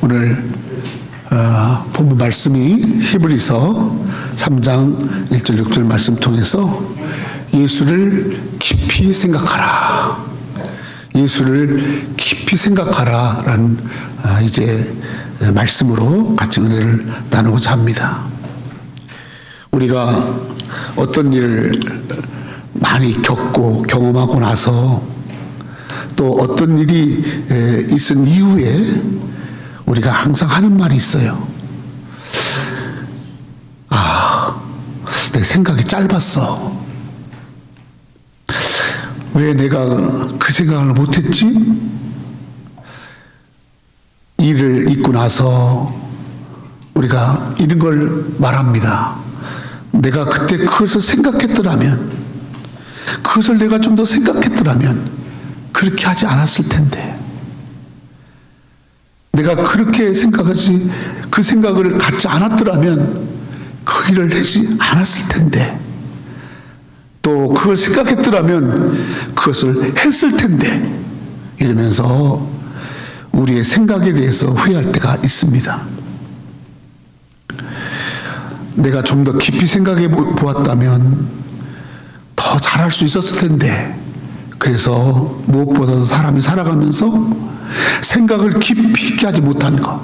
오늘 본문 말씀이 히브리서 3장 1절 6절 말씀 통해서 예수를 깊이 생각하라, 예수를 깊이 생각하라 라는 이제 말씀으로 같이 은혜를 나누고자 합니다. 우리가 어떤 일을 많이 겪고 경험하고 나서 또 어떤 일이 있은 이후에 우리가 항상 하는 말이 있어요. 내 생각이 짧았어. 왜 내가 그 생각을 못했지? 일을 잊고 나서 우리가 이런 걸 말합니다. 내가 그때 그것을 생각했더라면, 그것을 내가 좀 더 생각했더라면 그렇게 하지 않았을 텐데, 내가 그렇게 생각하지, 그 생각을 갖지 않았더라면 그 일을 하지 않았을 텐데, 또 그걸 생각했더라면 그것을 했을 텐데, 이러면서 우리의 생각에 대해서 후회할 때가 있습니다. 내가 좀 더 깊이 생각해 보았다면 더 잘할 수 있었을 텐데, 그래서 무엇보다도 사람이 살아가면서 생각을 깊이 있게 하지 못한 것,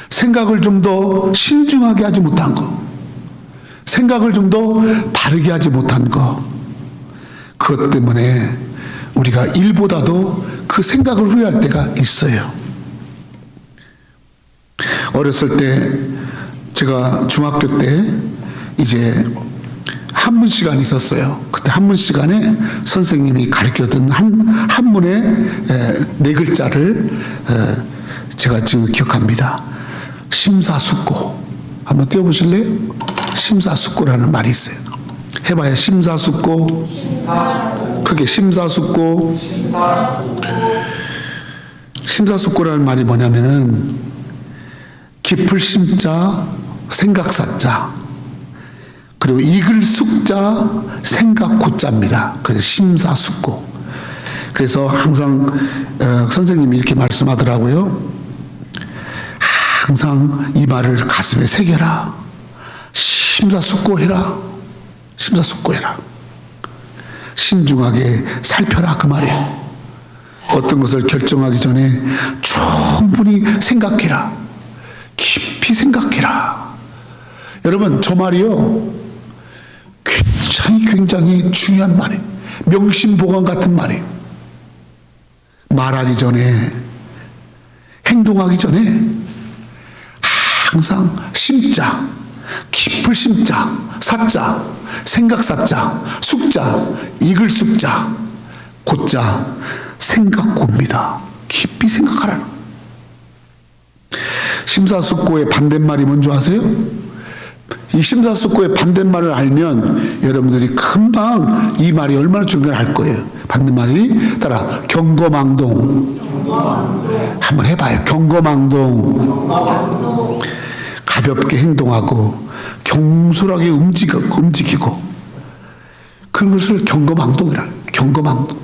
생각을 좀 더 신중하게 하지 못한 것, 생각을 좀 더 바르게 하지 못한 것, 그것 때문에 우리가 일보다도 그 생각을 후회할 때가 있어요. 어렸을 때, 제가 중학교 때 이제 한문 시간이 있었어요. 그때 한문 시간에 선생님이 가르쳐준 한문의 네 글자를 제가 지금 기억합니다. 심사숙고. 한번 띄워보실래요? 심사숙고라는 말이 있어요. 해봐요. 심사숙고. 크게 심사숙고. 심사숙고라는 말이 뭐냐면은 깊을 심자, 생각사자, 그리고 익을 숙자, 생각 고자입니다. 그래서 심사숙고. 그래서 항상 선생님이 이렇게 말씀하더라고요. 항상 이 말을 가슴에 새겨라. 심사숙고해라. 심사숙고해라. 신중하게 살펴라, 그 말이에요. 어떤 것을 결정하기 전에 충분히 생각해라. 깊이 생각해라. 여러분, 저 말이요, 굉장히 중요한 말이에요. 명심보감 같은 말이에요. 말하기 전에, 행동하기 전에 항상 심자, 깊을 심자, 사자, 생각사자, 숙자, 익을 숙자, 고자, 생각고입니다. 깊이 생각하라는. 심사숙고의 반대말이 뭔지 아세요? 이 심사숙고의 반대말을 알면 여러분들이 금방 이 말이 얼마나 중요한지 알 거예요. 반대말이 따라 경거망동. 한번 해봐요. 경거망동. 가볍게 행동하고 경솔하게 움직이고 그런 것을 경거망동이라. 경거망동.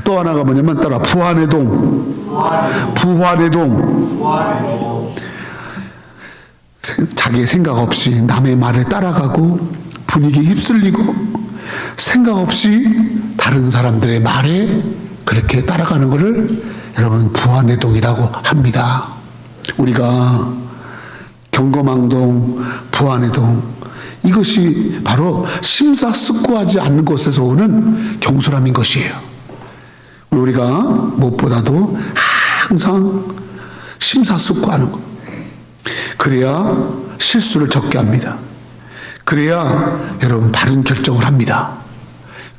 또 하나가 뭐냐면 따라 부안해동. 부안해동. 자기의 생각 없이 남의 말에 따라가고 분위기에 휩쓸리고 생각 없이 다른 사람들의 말에 그렇게 따라가는 것을 여러분 부안해동이라고 합니다. 우리가 경거망동, 부안해동, 이것이 바로 심사숙고하지 않는 곳에서 오는 경솔함인 것이에요. 우리가 무엇보다도 항상 심사숙고하는 것, 그래야 실수를 적게 합니다. 그래야 여러분 바른 결정을 합니다.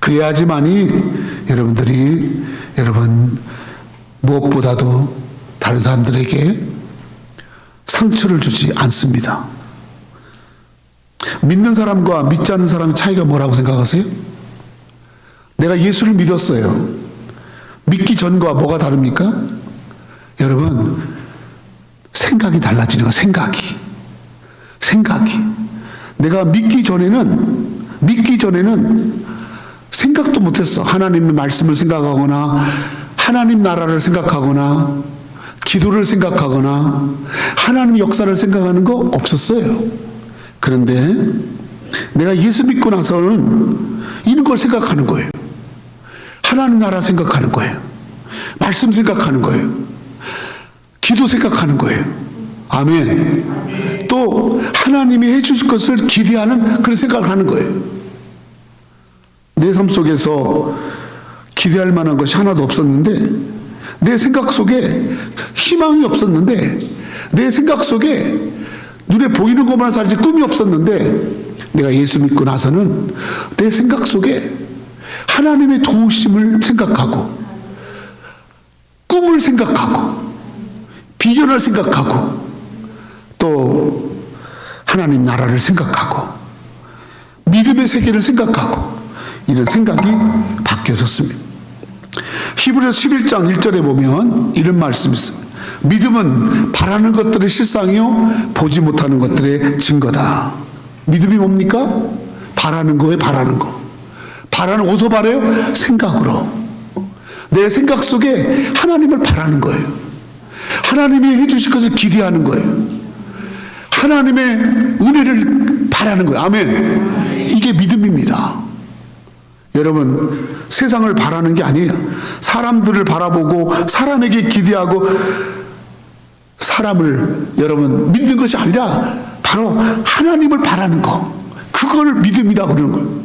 그래야지만이 여러분 무엇보다도 다른 사람들에게 상처를 주지 않습니다. 믿는 사람과 믿지 않는 사람의 차이가 뭐라고 생각하세요? 내가 예수를 믿었어요. 믿기 전과 뭐가 다릅니까? 여러분, 생각이 달라지는 거야. 생각이 내가 믿기 전에는 생각도 못했어. 하나님의 말씀을 생각하거나 하나님 나라를 생각하거나 기도를 생각하거나 하나님의 역사를 생각하는 거 없었어요. 그런데 내가 예수 믿고 나서는 이런 걸 생각하는 거예요. 하나님 나라 생각하는 거예요. 말씀 생각하는 거예요. 기도 생각하는 거예요. 아멘. 또 하나님이 해주실 것을 기대하는 그런 생각을 하는 거예요. 내 삶 속에서 기대할 만한 것이 하나도 없었는데, 내 생각 속에 희망이 없었는데, 내 생각 속에 눈에 보이는 것만 살지 꿈이 없었는데, 내가 예수 믿고 나서는 내 생각 속에 하나님의 도우심을 생각하고 꿈을 생각하고 비전을 생각하고 또 하나님 나라를 생각하고 믿음의 세계를 생각하고 이런 생각이 바뀌어졌습니다. 히브리서 11장 1절에 보면 이런 말씀이 있습니다. 믿음은 바라는 것들의 실상이요 보지 못하는 것들의 증거다. 믿음이 뭡니까? 바라는 거에 바라는 거. 바라는 어디서 바라요? 생각으로. 내 생각 속에 하나님을 바라는 거예요. 하나님이 해주실 것을 기대하는 거예요. 하나님의 은혜를 바라는 거예요. 아멘. 이게 믿음입니다. 여러분, 세상을 바라는 게 아니에요. 사람들을 바라보고 사람에게 기대하고 사람을 여러분 믿는 것이 아니라 바로 하나님을 바라는 거. 그걸 믿음이라고 그러는 거예요.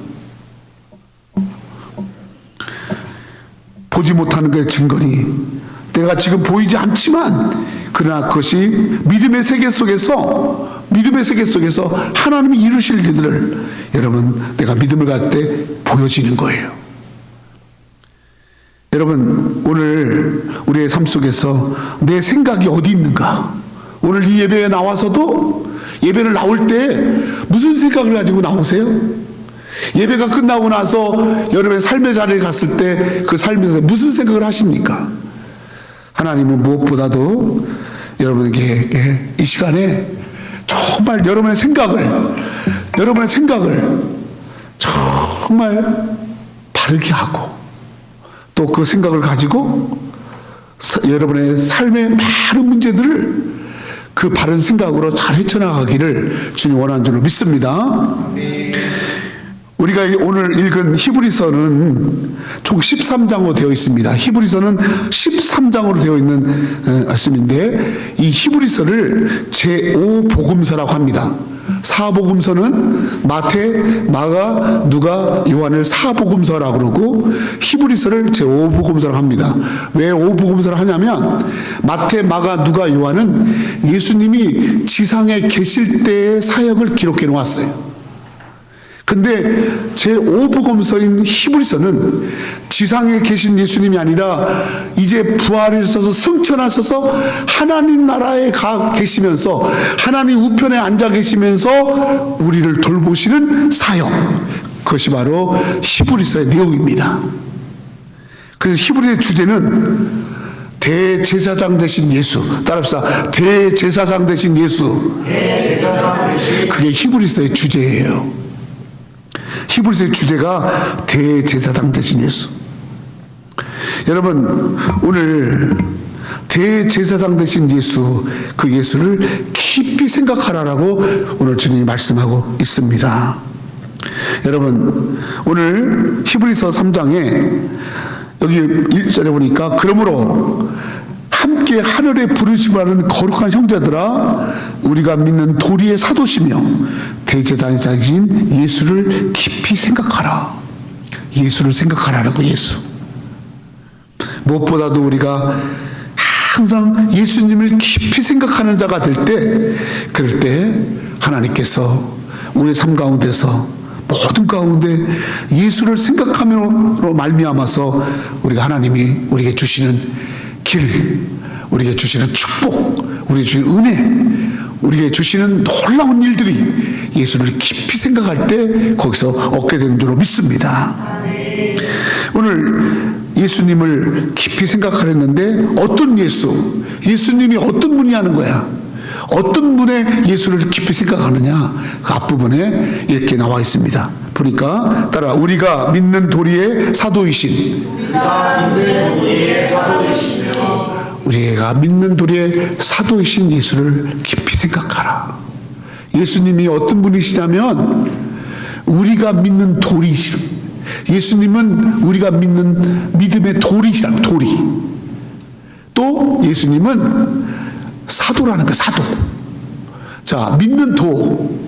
보지 못하는 것의 증거니 내가 지금 보이지 않지만 그러나 그것이 믿음의 세계 속에서 하나님이 이루실 일들을 여러분 내가 믿음을 가질 때 보여지는 거예요. 여러분, 오늘 우리의 삶 속에서 내 생각이 어디 있는가? 오늘 이 예배에 나와서도 예배를 나올 때 무슨 생각을 가지고 나오세요? 예배가 끝나고 나서 여러분의 삶의 자리에 갔을 때 그 삶에서 무슨 생각을 하십니까? 하나님은 무엇보다도 여러분에게 이 시간에 정말 여러분의 생각을 정말 바르게 하고 또 그 생각을 가지고 여러분의 삶의 많은 문제들을 그 바른 생각으로 잘 헤쳐나가기를 주님 원하는 줄로 믿습니다. 우리가 오늘 읽은 히브리서는 총 13장으로 되어 있습니다. 히브리서는 13장으로 되어 있는 말씀인데 이 히브리서를 제5복음서라고 합니다. 사복음서는 마태, 마가, 누가, 요한을 사복음서라고 그러고 히브리서를 제5복음서라고 합니다. 왜 5복음서를 하냐면 마태, 마가, 누가, 요한은 예수님이 지상에 계실 때의 사역을 기록해 놓았어요. 근데 제5복음서인 히브리서는 지상에 계신 예수님이 아니라 이제 부활하셔서 승천하셔서 하나님 나라에 가 계시면서 하나님 우편에 앉아 계시면서 우리를 돌보시는 사역, 그것이 바로 히브리서의 내용입니다. 그래서 히브리서의 주제는 대제사장 되신 예수, 따라합시다. 대제사장 되신 예수. 그게 히브리서의 주제예요. 히브리서의 주제가 대제사장 되신 예수. 여러분, 오늘 대제사장 되신 예수, 그 예수를 깊이 생각하라라고 오늘 주님이 말씀하고 있습니다. 여러분, 오늘 히브리서 3장에 여기 1절에 보니까 그러므로 함께 하늘에 부르심을 하는 거룩한 형제들아, 우리가 믿는 도리의 사도시며 대제사장이신 예수를 깊이 생각하라. 예수를 생각하라는 거. 예수. 무엇보다도 우리가 항상 예수님을 깊이 생각하는 자가 될 때, 그럴 때 하나님께서 우리의 삶 가운데서 모든 가운데 예수를 생각함으로 말미암아서 우리가 하나님이 우리에게 주시는 길, 우리에게 주시는 축복, 우리에게 주시는 은혜, 우리에게 주시는 놀라운 일들이 예수를 깊이 생각할 때 거기서 얻게 되는 줄로 믿습니다. 오늘 예수님을 깊이 생각하랬는데 어떤 예수, 예수님이 어떤 분이 하는 거야? 어떤 분의 예수를 깊이 생각하느냐? 그 앞부분에 이렇게 나와 있습니다. 보니까 따라 우리가 믿는 도리의 사도이신, 우리가 믿는 도리의 사도이신 예수를 깊이 생각하라. 예수님이 어떤 분이시냐면 우리가 믿는 도리이시라. 예수님은 우리가 믿는 믿음의 도리시라고. 도리. 또 예수님은 사도라는 거예요. 사도. 자, 믿는 도.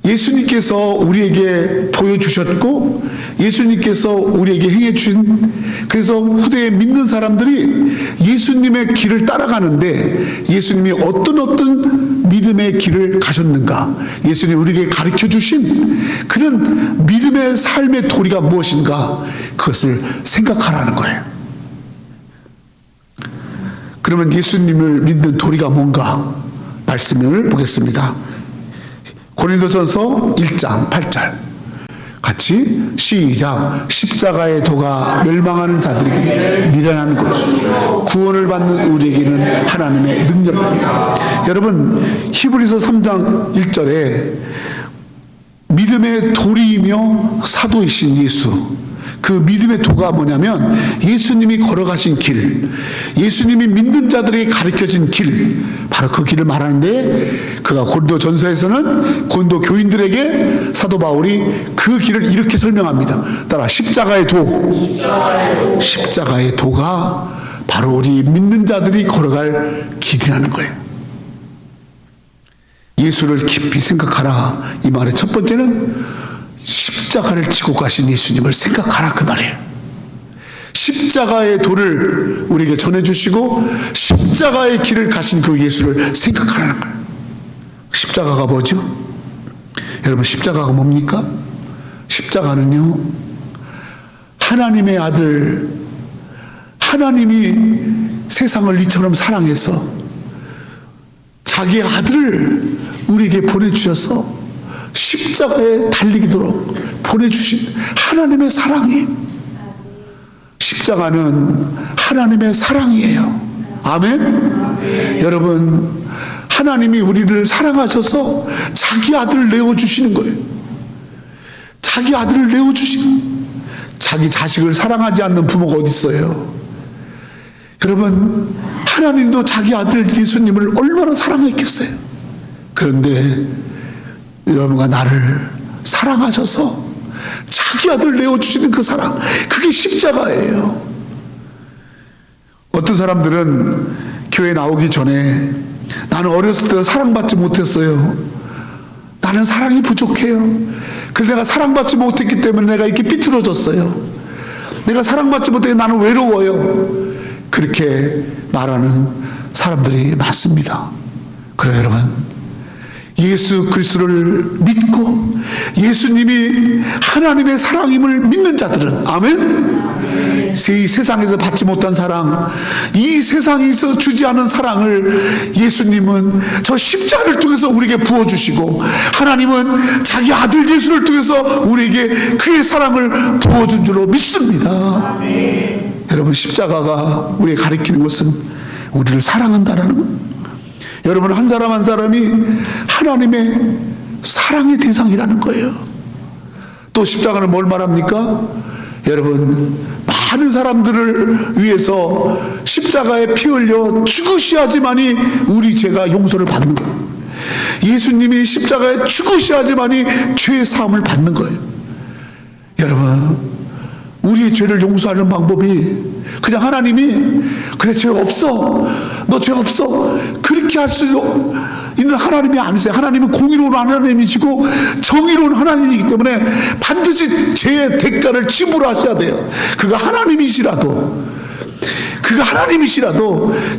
예수님께서 우리에게 보여주셨고 예수님께서 우리에게 행해주신, 그래서 후대에 믿는 사람들이 예수님의 길을 따라가는데 예수님이 어떤 믿음의 길을 가셨는가, 예수님이 우리에게 가르쳐주신 그런 믿음의 삶의 도리가 무엇인가, 그것을 생각하라는 거예요. 그러면 예수님을 믿는 도리가 뭔가 말씀을 보겠습니다. 고린도전서 1장 8절 같이 시작. 십자가의 도가 멸망하는 자들에게 미련한 것이요 구원을 받는 우리에게는 하나님의 능력입니다. 여러분, 히브리서 3장 1절에 믿음의 도리이며 사도이신 예수, 그 믿음의 도가 뭐냐면 예수님이 걸어가신 길, 예수님이 믿는 자들에게 가르쳐진 길, 바로 그 길을 말하는데, 그가 고린도전서에서는 고린도 교인들에게 사도 바울이 그 길을 이렇게 설명합니다. 따라 십자가의 도. 십자가의 도가 바로 우리 믿는 자들이 걸어갈 길이라는 거예요. 예수를 깊이 생각하라. 이 말의 첫 번째는 십자가를 지고 가신 예수님을 생각하라, 그 말이에요. 십자가의 도를 우리에게 전해주시고 십자가의 길을 가신 그 예수를 생각하라는 거예요. 십자가가 뭐죠? 여러분, 십자가가 뭡니까? 십자가는요, 하나님의 아들, 하나님이 세상을 이처럼 사랑해서 자기 아들을 우리에게 보내주셔서 십자가에 달리도록 보내주신 하나님의 사랑이, 십자가는 하나님의 사랑이에요. 아멘? 여러분, 하나님이 우리를 사랑하셔서 자기 아들을 내어주시는 거예요. 자기 아들을 내어주시고, 자기 자식을 사랑하지 않는 부모가 어디 있어요? 여러분, 하나님도 자기 아들 예수님을 얼마나 사랑했겠어요? 그런데 여러분과 나를 사랑하셔서 자기 아들 내어주시는 그 사랑, 그게 십자가예요. 어떤 사람들은 교회 나오기 전에 나는 어렸을 때 사랑받지 못했어요. 나는 사랑이 부족해요. 그래서 내가 사랑받지 못했기 때문에 내가 이렇게 삐뚤어졌어요. 내가 사랑받지 못해 나는 외로워요. 그렇게 말하는 사람들이 많습니다. 그래요, 여러분, 예수 그리스도를 믿고 예수님이 하나님의 사랑임을 믿는 자들은, 아멘? 이 세상에서 받지 못한 사랑, 이 세상에서 주지 않은 사랑을 예수님은 저 십자가를 통해서 우리에게 부어주시고, 하나님은 자기 아들 예수를 통해서 우리에게 그의 사랑을 부어준 줄로 믿습니다. 여러분, 십자가가 우리에게 가리키는 것은 우리를 사랑한다라는 것. 여러분, 한 사람 한 사람이 하나님의 사랑의 대상이라는 거예요. 또 십자가는 뭘 말합니까? 여러분, 많은 사람들을 위해서 십자가에 피 흘려 죽으셔야지만이 우리 죄가 용서를 받는 거예요. 예수님이 십자가에 죽으셔야지만이 죄의 사함을 받는 거예요. 여러분, 우리의 죄를 용서하는 방법이 그냥 하나님이 그래 죄 없어, 너 죄 없어, 그렇게 할 수 있는 하나님이 아니세요. 하나님은 공의로운 하나님이시고 정의로운 하나님이기 때문에 반드시 죄의 대가를 지불하셔야 돼요. 그가 하나님이시라도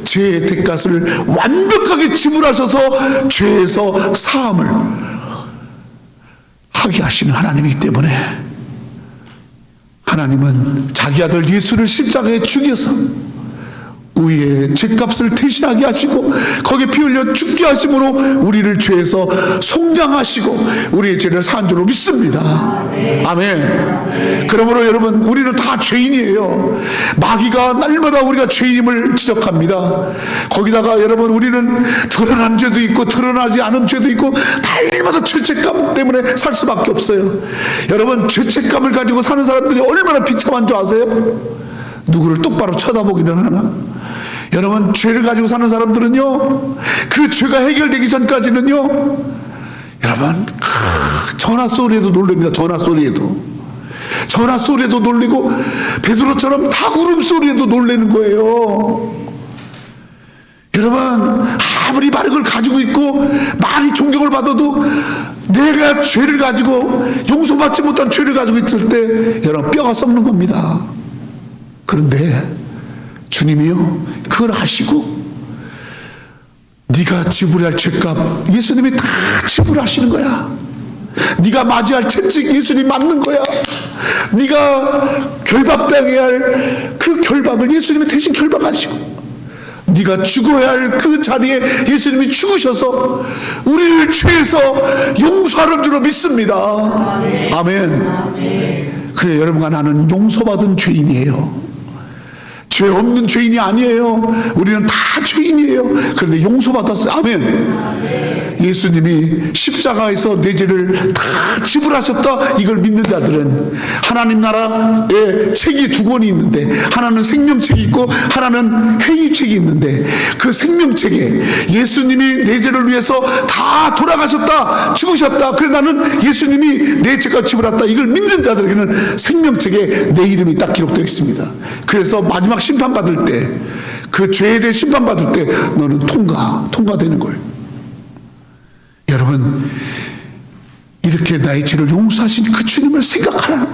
죄의 대가를 완벽하게 지불하셔서 죄에서 사함을 하게 하시는 하나님이기 때문에, 하나님은 자기 아들 예수를 십자가에 죽여서 우리의 죄값을 대신하게 하시고 거기에 피 흘려 죽게 하심으로 우리를 죄에서 속량하시고 우리의 죄를 사한 줄로 믿습니다. 아멘. 그러므로 여러분, 우리는 다 죄인이에요. 마귀가 날마다 우리가 죄인임을 지적합니다. 거기다가 여러분, 우리는 드러난 죄도 있고 드러나지 않은 죄도 있고 날마다 죄책감 때문에 살 수밖에 없어요. 여러분, 죄책감을 가지고 사는 사람들이 얼마나 비참한 줄 아세요? 누구를 똑바로 쳐다보기는 하나? 여러분, 죄를 가지고 사는 사람들은요, 그 죄가 해결되기 전까지는요, 여러분, 전화 소리에도 놀랍니다. 전화 소리에도 놀리고 베드로처럼 닭울음 소리에도 놀라는 거예요. 여러분, 아무리 많은 걸 가지고 있고 많이 존경을 받아도 내가 죄를 가지고 용서받지 못한 죄를 가지고 있을 때 여러분, 뼈가 썩는 겁니다. 그런데 주님이요, 그걸 아시고 네가 지불해야 할 죄값 예수님이 다 지불하시는 거야. 네가 맞이할 채찍 예수님이 맞는 거야. 네가 결박당해야 할 그 결박을 예수님이 대신 결박하시고, 네가 죽어야 할 그 자리에 예수님이 죽으셔서 우리를 죄에서 용서하는 줄로 믿습니다. 아멘. 그래, 여러분과 나는 용서받은 죄인이에요. 죄 없는 죄인이 아니에요. 우리는 다 죄인이에요. 그런데 용서받았어요. 아멘. 예수님이 십자가에서 내 죄를 다 지불하셨다, 이걸 믿는 자들은 하나님 나라에 책이 두 권이 있는데, 하나는 생명책이 있고 하나는 행위책이 있는데, 그 생명책에 예수님이 내 죄를 위해서 다 돌아가셨다, 죽으셨다, 그래 나는 예수님이 내 죄값 지불했다, 이걸 믿는 자들에게는 생명책에 내 이름이 딱 기록되어 있습니다. 그래서 마지막 심판받을 때, 그 죄에 대해 심판받을 때 너는 통과되는 거예요. 여러분, 이렇게 나의 죄를 용서하신 그 주님을 생각하라.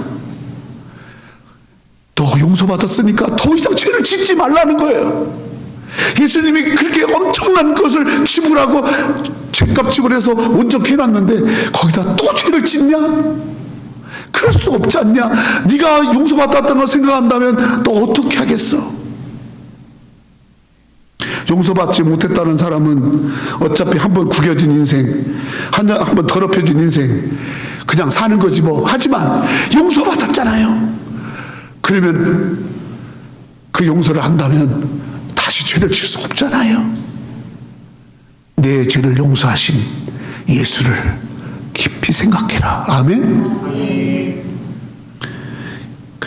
너 용서받았으니까 더 이상 죄를 짓지 말라는 거예요. 예수님이 그렇게 엄청난 것을 지불하고 죄값 지불해서 온전히 해놨는데 거기다 또 죄를 짓냐? 그럴 수 없지 않냐? 네가 용서받았다는 걸 생각한다면 너 어떻게 하겠어? 용서받지 못했다는 사람은 어차피 한번 구겨진 인생, 한번 더럽혀진 인생 그냥 사는 거지 뭐. 하지만 용서받았잖아요. 그러면 그 용서를 한다면 다시 죄를 질 수 없잖아요. 내 죄를 용서하신 예수를 깊이 생각해라. 아멘.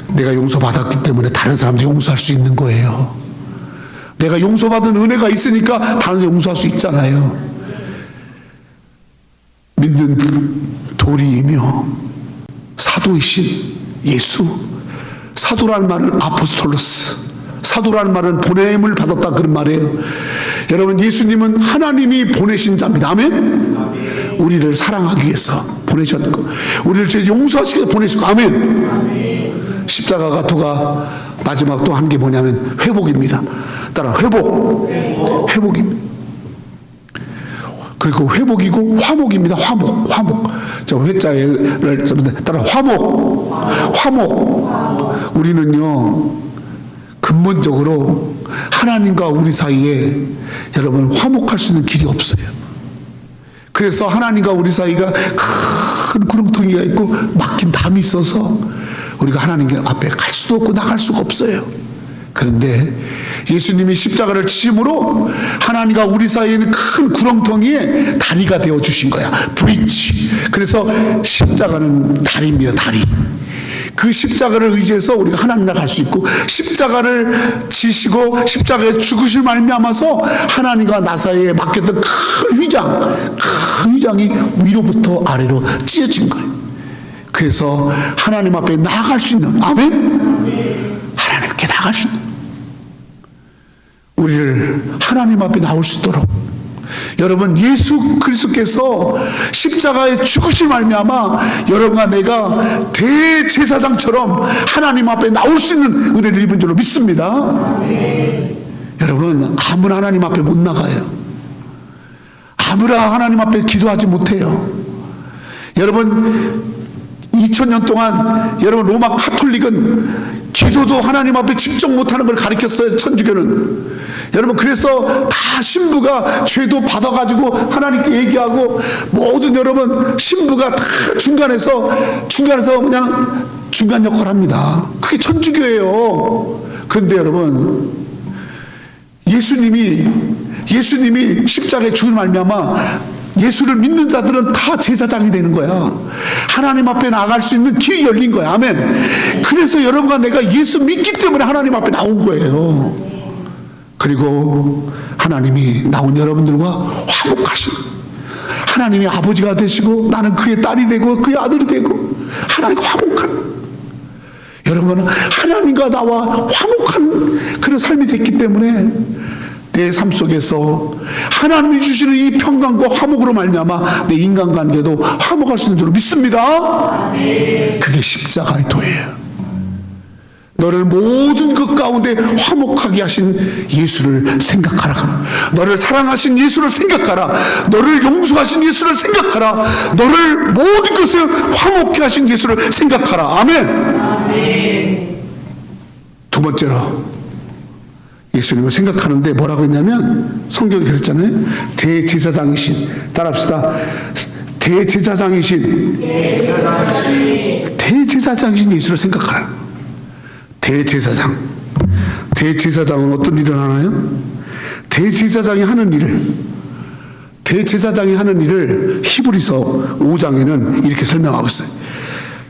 내가 용서받았기 때문에 다른 사람도 용서할 수 있는 거예요. 내가 용서받은 은혜가 있으니까 다른 사람 용서할 수 있잖아요. 믿는 도리이며 사도이신 예수. 사도라는 말은 아포스톨로스, 사도라는 말은 보냄을 받았다, 그런 말이에요. 여러분, 예수님은 하나님이 보내신 자입니다. 아멘. 우리를 사랑하기 위해서 보내셨고, 우리를 죄 용서하시기 위해서 보내셨고, 아멘. 십자가가 도가 마지막 또 한 게 뭐냐면 회복입니다. 따라 회복입니다. 그리고 회복이고 화목입니다. 화목. 저 회자를 따라 화목. 우리는요, 근본적으로 하나님과 우리 사이에 여러분 화목할 수 있는 길이 없어요. 그래서 하나님과 우리 사이가 큰 구렁텅이가 있고 막힌 담이 있어서 우리가 하나님 앞에 갈 수도 없고 나갈 수가 없어요. 그런데 예수님이 십자가를 치심으로 하나님과 우리 사이에 있는 큰 구렁텅이에 다리가 되어 주신 거야. 브릿지. 그래서 십자가는 다리입니다. 다리. 그 십자가를 의지해서 우리가 하나님 나라 갈 수 있고, 십자가를 지시고 십자가에 죽으실 말미암아서 하나님과 나 사이에 맡겼던 큰 휘장이 위로부터 아래로 찢어진 거예요. 그래서 하나님 앞에 나아갈 수 있는, 아멘? 하나님께 나아갈 수 있는, 우리를 하나님 앞에 나올 수 있도록, 여러분, 예수 그리스도께서 십자가에 죽으실 말미암아 여러분과 내가 대제사장처럼 하나님 앞에 나올 수 있는 은혜를 입은 줄로 믿습니다. 여러분, 아무나 하나님 앞에 못 나가요. 아무나 하나님 앞에 기도하지 못해요. 여러분, 2000년 동안 여러분 로마 카톨릭은 기도도 하나님 앞에 집중 못하는 걸 가르쳤어요, 천주교는. 여러분, 그래서 다 신부가 죄도 받아가지고 하나님께 얘기하고, 모든 여러분 신부가 다 중간에서 그냥 중간 역할을 합니다. 그게 천주교예요. 그런데 여러분, 예수님이 십자가에 죽은 말미암아 예수를 믿는 자들은 다 제사장이 되는 거야. 하나님 앞에 나갈 수 있는 길이 열린 거야. 아멘. 그래서 여러분과 내가 예수 믿기 때문에 하나님 앞에 나온 거예요. 그리고 하나님이 나온 여러분들과 화목하신, 하나님이 아버지가 되시고 나는 그의 딸이 되고 그의 아들이 되고 하나님과 화목한, 여러분은 하나님과 나와 화목한 그런 삶이 됐기 때문에 내 삶 속에서 하나님이 주시는 이 평강과 화목으로 말미암아 내 인간관계도 화목할 수 있는 줄 믿습니다. 그게 십자가의 도예요. 너를 모든 것 가운데 화목하게 하신 예수를 생각하라. 너를 사랑하신 예수를 생각하라. 너를 용서하신 예수를 생각하라. 너를 모든 것에 화목케 하신 예수를 생각하라. 아멘. 두 번째로 예수님을 생각하는데 뭐라고 했냐면, 성경이 그랬잖아요. 대제사장이신, 따라합시다. 대제사장이신 예수를 생각하라. 대제사장은 어떤 일을 하나요? 대제사장이 하는 일을 히브리서 5장에는 이렇게 설명하고 있어요.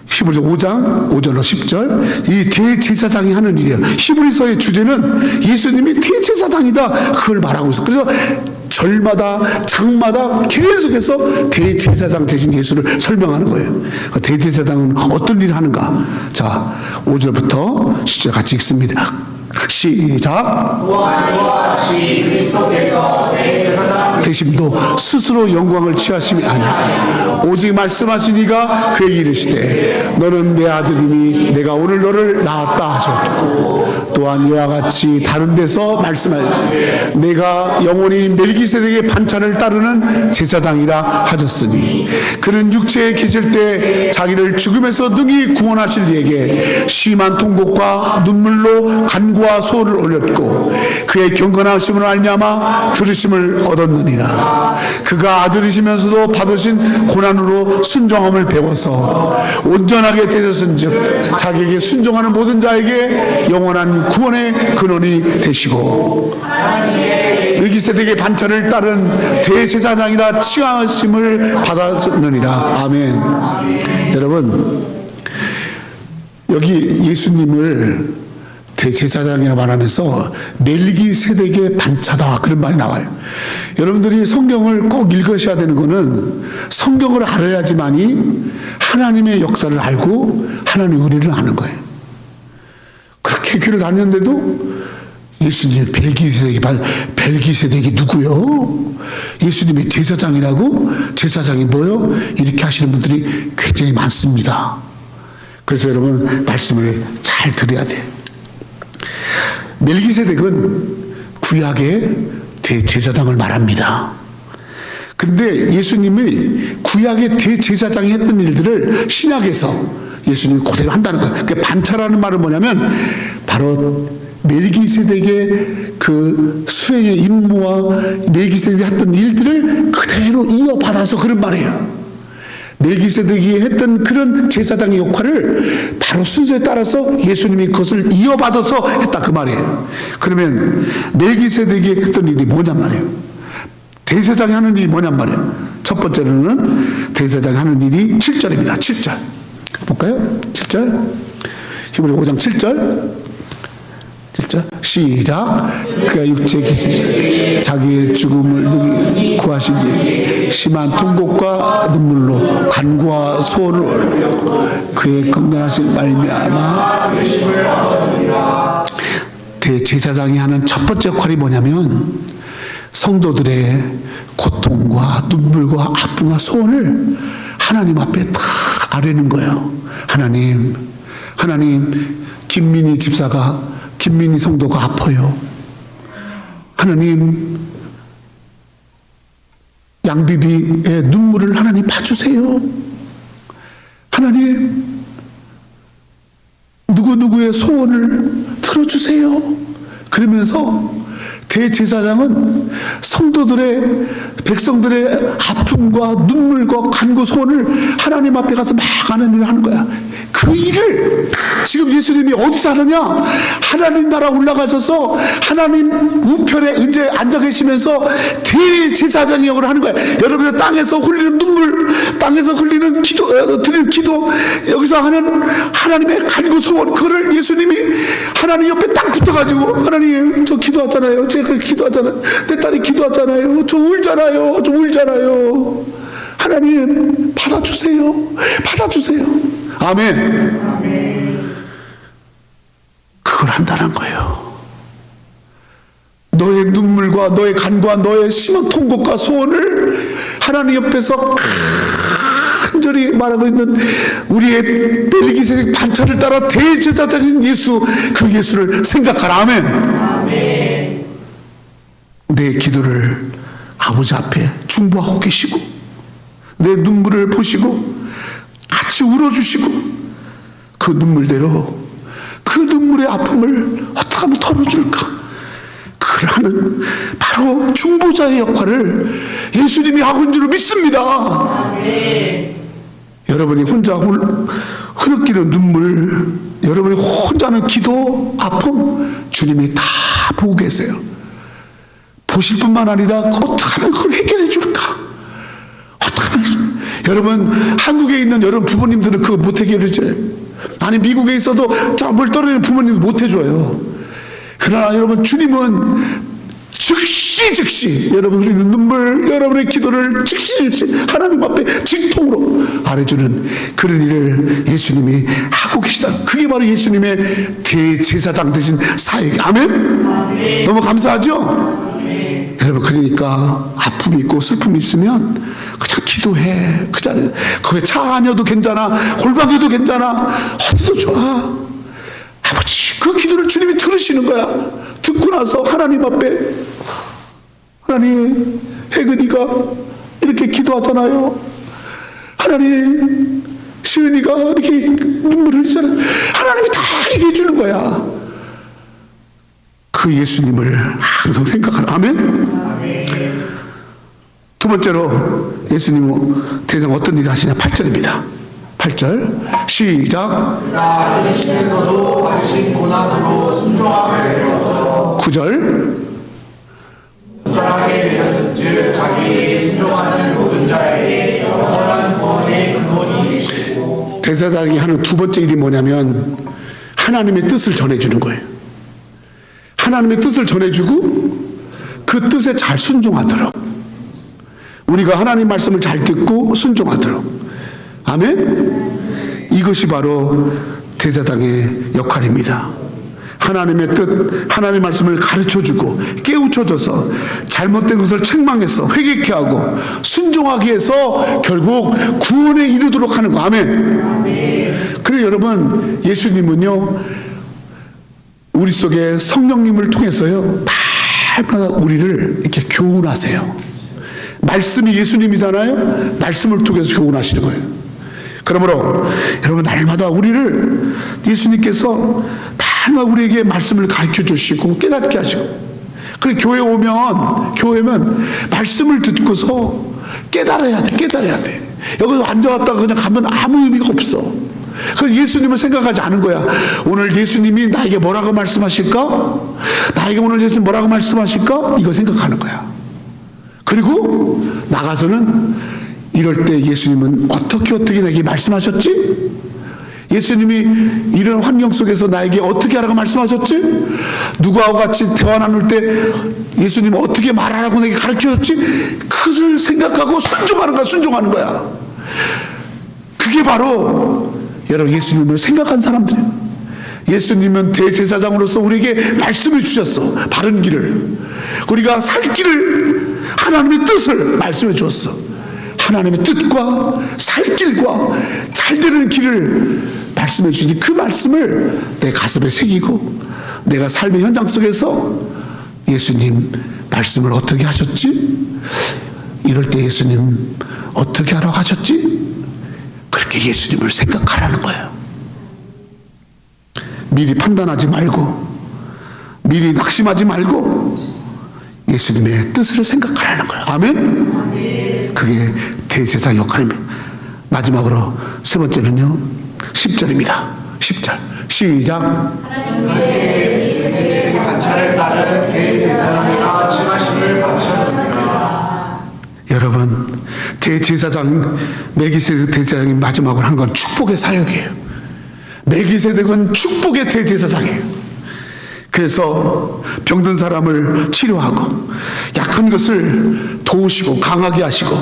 히브리서 5장 5절로 10절, 이 대제사장이 하는 일이에요. 히브리서의 주제는 예수님이 대제사장이다, 그걸 말하고 있어요. 그래서 절마다 장마다 계속해서 대제사장 대신 예수를 설명하는 거예요. 대제사장은 어떤 일을 하는가? 자, 5절부터 10절 같이 읽습니다. 시작. 그리스도께서 대심도 스스로 영광을 취하심이 아니라 오직 말씀하신 이가 그에게 이르시되 너는 내 아들이니 내가 오늘 너를 낳았다 하셨고, 또한 이와 같이 다른 데서 말씀하시되 내가 영원히 멜기세덱의 반차를 따르는 제사장이라 하셨으니 그는 육체에 계실 때 자기를 죽음에서 능히 구원하실 이에게 심한 통곡과 눈물로 간구와 소원을 올렸고 그의 경건하심으로 말미암아 들으심을 얻었느니라. 그가 아들이시면서도 받으신 고난으로 순종함을 배워서 온전하게 되셨은즉 자기에게 순종하는 모든 자에게 영원한 구원의 근원이 되시고 멜기세덱의 반차를 따른 대제사장이라 칭하심을 받았느니라. 아멘. 여러분, 여기 예수님을 대제사장이라고 말하면서 멜기세덱의 반차다, 그런 말이 나와요. 여러분들이 성경을 꼭 읽으셔야 되는 거는 성경을 알아야지만이 하나님의 역사를 알고 하나님의 의리를 아는 거예요. 그렇게 교회를 다녔는데도 예수님 멜기세덱이 누구요? 예수님이 제사장이라고? 제사장이 뭐요? 이렇게 하시는 분들이 굉장히 많습니다. 그래서 여러분, 말씀을 잘 들어야 돼요. 멜기세덱은 구약의 대제사장을 말합니다. 그런데 예수님이 구약의 대제사장이 했던 일들을 신약에서 예수님이 그대로 한다는 거예요. 그러니까 반차라는 말은 뭐냐면 바로 멜기세덱의 그 수행의 임무와 멜기세덱이 했던 일들을 그대로 이어받아서 그런 말이에요. 멜기세덱이 했던 그런 제사장의 역할을 바로 순서에 따라서 예수님이 그것을 이어받아서 했다, 그 말이에요. 그러면 멜기세덱이 했던 일이 뭐냔 말이에요. 대제사장이 하는 일이 뭐냔 말이에요. 첫 번째로는 대제사장이 하는 일이 7절입니다. 7절 볼까요? 7절, 히브리 5장 7절 시작. 그가 육체에 계신 자기의 죽음을 능히 구하시니 심한 통곡과 눈물로 간구와 소원을 올리고 그의 건강하신 말미암아 대제사장이 하는 첫 번째 역할이 뭐냐면 성도들의 고통과 눈물과 아픔과 소원을 하나님 앞에 다 아뢰는 거예요. 하나님, 김민희 성도가 아파요. 하나님, 양비비의 눈물을 하나님 봐주세요. 하나님, 누구누구의 기도의 소원을 들어주세요. 그러면서 대제사장은 성도들의, 백성들의 아픔과 눈물과 간구 소원을 하나님 앞에 가서 막 하는 일을 하는 거야. 그 일을 지금 예수님이 어디서 하느냐? 하나님 나라 올라가셔서 하나님 우편에 이제 앉아 계시면서 대제사장 역을 하는 거야. 여러분들 땅에서 흘리는 눈물, 땅에서 흘리는 기도, 드리는 기도, 여기서 하는 하나님의 간구 소원, 그거를 예수님이 하나님 옆에 딱 붙어가지고, 하나님 저 기도하잖아요. 제가 기도하잖아요. 내 딸이 기도하잖아요. 저 울잖아요. 저 울잖아요. 하나님 받아주세요. 받아주세요. 아멘. 그걸 한다는 거예요. 너의 눈물과 너의 간과 너의 심한 통곡과 소원을 하나님 옆에서 간절히 말하고 있는 우리의 멜기세덱 반차를 따라 대제사장인 예수, 그 예수를 생각하라. 아멘. 내 기도를 아버지 앞에 중보하고 계시고 내 눈물을 보시고 같이 울어주시고 그 눈물대로 그 눈물의 아픔을 어떻게 하면 털어줄까, 그걸 하는 바로 중보자의 역할을 예수님이 하고 있는 줄 믿습니다. 네. 여러분이 혼자 흐느끼는 눈물, 여러분이 혼자 하는 기도, 아픔 주님이 다 보고 계세요. 보실 뿐만 아니라 어떻게 하면 그걸 해결해 줄까, 어떻게 하면 해줄까. 여러분 한국에 있는 여러분 부모님들은 그거 못 해결해 줘요. 아니 미국에 있어도 뭘 떨어지는 부모님은 못 해줘요. 그러나 여러분 주님은 즉시 여러분 흘리는 눈물, 여러분의 기도를 즉시 하나님 앞에 직통으로 알아주는 그런 일을 예수님이 하고 계시다. 그게 바로 예수님의 대제사장 되신 사역. 아멘. 너무 감사하죠? 여러분, 그러니까 아픔이 있고 슬픔이 있으면 그냥 기도해. 그 자리에 거기 차 안여도 괜찮아, 골방에도 괜찮아, 어디도 좋아. 아버지, 그 기도를 주님이 들으시는 거야. 듣고 나서 하나님 앞에, 하나님, 혜근이가 이렇게 기도하잖아요. 하나님, 시은이가 이렇게 눈물을 흘리잖아요. 하나님이 다 얘기해 주는 거야. 그 예수님을 항상 생각하라. 아멘. 두 번째로 예수님은 대장 어떤 일을 하시냐? 8절입니다. 8절 시작. 받으시면서도 받으신 고난으로 순종함을 배워서 9절 온전하게 되셨은즉 자기에게 순종하는 모든 자에게 영원한 구원의 근원이 되시고. 대제사장이 하는 두 번째 일이 뭐냐면 하나님의 뜻을 전해주는 거예요. 하나님의 뜻을 전해주고 그 뜻에 잘 순종하도록, 우리가 하나님 말씀을 잘 듣고 순종하도록. 아멘. 이것이 바로 대제사장의 역할입니다. 하나님의 뜻, 하나님의 말씀을 가르쳐주고 깨우쳐줘서 잘못된 것을 책망해서 회개케 하고 순종하게 해서 결국 구원에 이르도록 하는 거. 아멘. 그래서 여러분, 예수님은요 우리 속에 성령님을 통해서요 날마다 우리를 이렇게 교훈하세요. 말씀이 예수님이잖아요. 말씀을 통해서 교훈하시는 거예요. 그러므로 여러분, 날마다 우리를 예수님께서 날마다 우리에게 말씀을 가르쳐 주시고 깨닫게 하시고, 그리고 교회면 말씀을 듣고서 깨달아야 돼. 여기서 앉아왔다가 그냥 가면 아무 의미가 없어. 그래서 예수님을 생각하지 않은 거야. 오늘 예수님이 나에게 뭐라고 말씀하실까? 나에게 오늘 예수님 뭐라고 말씀하실까? 이거 생각하는 거야. 그리고 나가서는 이럴 때 예수님은 어떻게 내게 말씀하셨지? 예수님이 이런 환경 속에서 나에게 어떻게 하라고 말씀하셨지? 누구하고 같이 대화 나눌 때 예수님은 어떻게 말하라고 내게 가르쳐줬지? 그것을 생각하고 순종하는 거야. 그게 바로 여러분 예수님을 생각한 사람들이에요. 예수님은 대제사장으로서 우리에게 말씀을 주셨어. 바른 길을, 우리가 살 길을, 하나님의 뜻을 말씀해 주었어. 하나님의 뜻과 살 길과 잘 되는 길을 말씀해 주니 그 말씀을 내 가슴에 새기고 내가 삶의 현장 속에서 예수님 말씀을 어떻게 하셨지? 이럴 때 예수님 어떻게 하라고 하셨지? 그렇게 예수님을 생각하라는 거예요. 미리 판단하지 말고, 미리 낙심하지 말고 예수님의 뜻을 생각하라는 거예요. 아멘? 그게 대제사 역할입니다. 마지막으로 세 번째는요, 10절입니다. 10절 시작. 하나님께서 이스라엘 관찰을 따른 대제사장이라 칭하심을 받으셨느니라. 여러분, 대제사장 멜기세덱 대제사장이 마지막으로 한 건 축복의 사역이에요. 멜기세덱은 축복의 대제사장이에요. 그래서 병든 사람을 치료하고, 약한 것을 도우시고 강하게 하시고,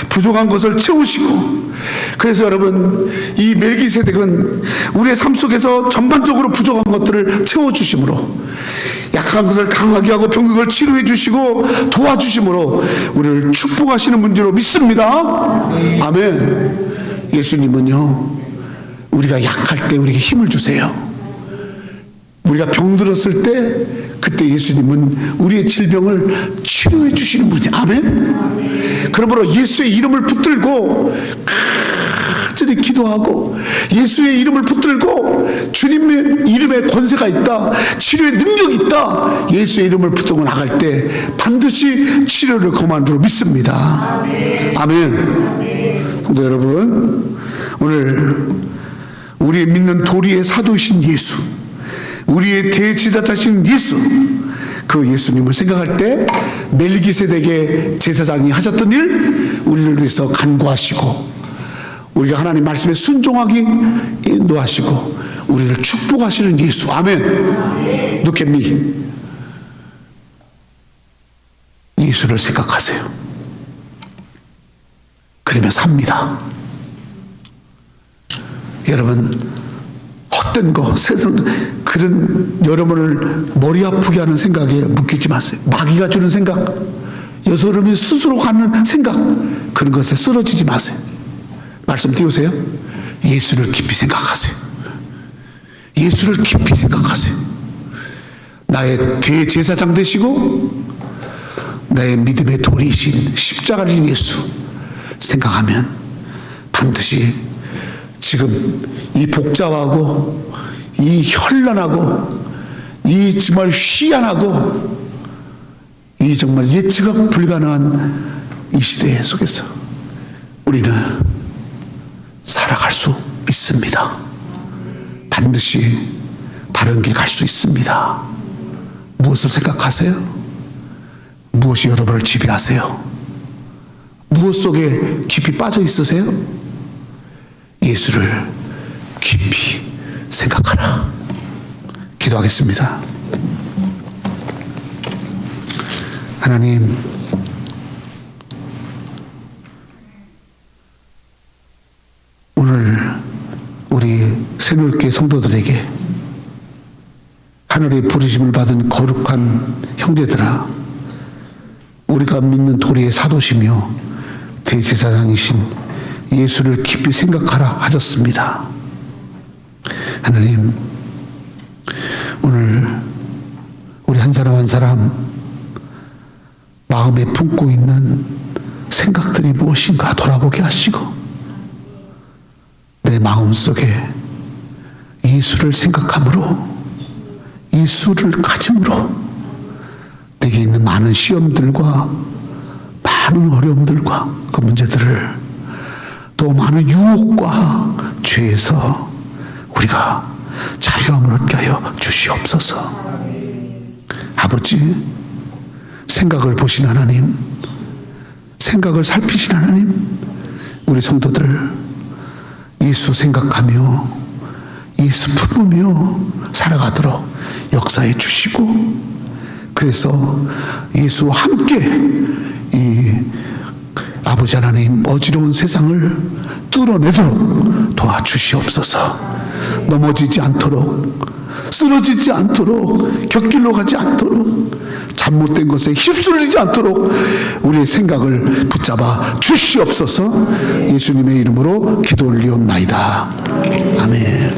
부족한 것을 채우시고. 그래서 여러분, 이 멜기세덱은 우리의 삶 속에서 전반적으로 부족한 것들을 채워주심으로, 약한 것을 강하게 하고 병든 것을 치료해 주시고 도와주심으로 우리를 축복하시는 분들로 믿습니다. 아멘. 예수님은요, 우리가 약할 때 우리에게 힘을 주세요. 우리가 병들었을 때 그때 예수님은 우리의 질병을 치료해 주시는 분이죠. 아멘. 그러므로 예수의 이름을 붙들고 간절히 기도하고, 예수의 이름을 붙들고 주님의 이름에 권세가 있다, 치료의 능력이 있다, 예수의 이름을 붙들고 나갈 때 반드시 치료를 거머쥘 줄 믿습니다. 아멘. 성도 여러분, 오늘 우리의 믿는 도리의 사도이신 예수, 우리의 대제사장이신 예수, 그 예수님을 생각할 때 멜기세덱의 제사장이 하셨던 일, 우리를 위해서 간구하시고, 우리가 하나님 말씀에 순종하기 인도하시고 우리를 축복하시는 예수. 아멘. Look at me. 예수를 생각하세요. 그러면 삽니다. 여러분, 헛된 거, 세상 그런 여러분을 머리 아프게 하는 생각에 묶이지 마세요. 마귀가 주는 생각, 여러분이 스스로 갖는 생각, 그런 것에 쓰러지지 마세요. 말씀 띄우세요. 예수를 깊이 생각하세요. 예수를 깊이 생각하세요. 나의 대제사장 되시고 나의 믿음의 도리이신 십자가를 예수 생각하면 반드시 지금 이 복잡하고 이 현란하고 이 정말 희한하고 이 정말 예측가 불가능한 이 시대 속에서 우리는 살아갈 수 있습니다. 반드시 바른 길 갈 수 있습니다. 무엇을 생각하세요? 무엇이 여러분을 지배하세요? 무엇 속에 깊이 빠져 있으세요? 예수를 깊이 생각하라. 기도하겠습니다. 하나님, 오늘 우리 새누리교회 성도들에게 하늘의 부르심을 받은 거룩한 형제들아, 우리가 믿는 도리의 사도시며 대제사장이신 예수를 깊이 생각하라 하셨습니다. 하나님, 오늘 우리 한 사람 한 사람 마음에 품고 있는 생각들이 무엇인가 돌아보게 하시고, 내 마음속에 예수를 생각함으로, 예수를 가짐으로 내게 있는 많은 시험들과 많은 어려움들과 그 문제들을, 또 많은 유혹과 죄에서 우리가 자유함을 얻게 하여 주시옵소서. 아버지, 생각을 보신 하나님, 생각을 살피신 하나님, 우리 성도들 예수 생각하며 예수 품으며 살아가도록 역사해 주시고, 그래서 예수와 함께 이 아버지 하나님 어지러운 세상을 뚫어내도록 도와주시옵소서. 넘어지지 않도록, 쓰러지지 않도록, 곁길로 가지 않도록, 잘못된 것에 휩쓸리지 않도록 우리의 생각을 붙잡아 주시옵소서. 예수님의 이름으로 기도 올리옵나이다. 아멘.